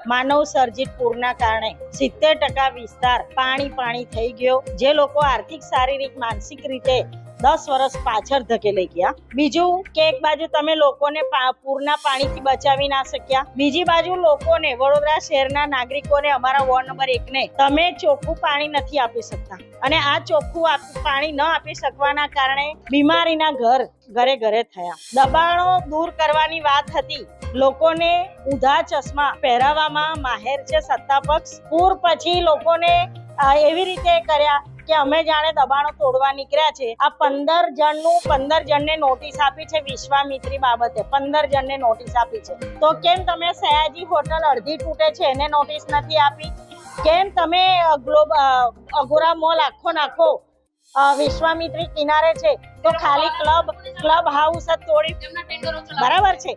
માનવ સર્જિત પૂરના કારણે 70% વિસ્તાર પાણી થઈ ગયો, જે લોકો આર્થિક, શારીરિક, માનસિક રીતે 10 વર્ષ પાછળ ધકેલાઈ ગયા। બીજું કે એક બાજુ તમે લોકોને પૂરના પાણીથી બચાવી ના શક્યા, બીજી બાજુ લોકોને, વડોદરા શહેરના નાગરિકોને, અમારા વોર્ડ નંબર 1 ને તમે ચોખ્ખું પાણી નથી આપી શકતા અને આ ચોખ્ખું પાણી ન આપી શકવાના કારણે બીમારીના ઘરે થયા। દબાણો દૂર કરવાની વાત હતી, લોકોને ઊંધા ચશ્મા પહેરાવવામાં માહેર છે સત્તા પક્ષ। પૂર પછી લોકોને એવી રીતે કર્યા કે અમે જાણે દબાણો તોડવા નીકળ્યા છે। આ 15 જણને નોટિસ આપી છે વિશ્વામિત્રી બાબતે, 15 જણને નોટિસ આપી છે। તો કેમ તમે સયાજી હોટલ અડધી તૂટે છે એને નોટિસ નથી આપી? કેમ તમે અગોરા મોલ આખો વિશ્વામિત્રી કિનારે છે તો ખાલી ક્લબ હાઉસ જ તોડી, બરાબર છે?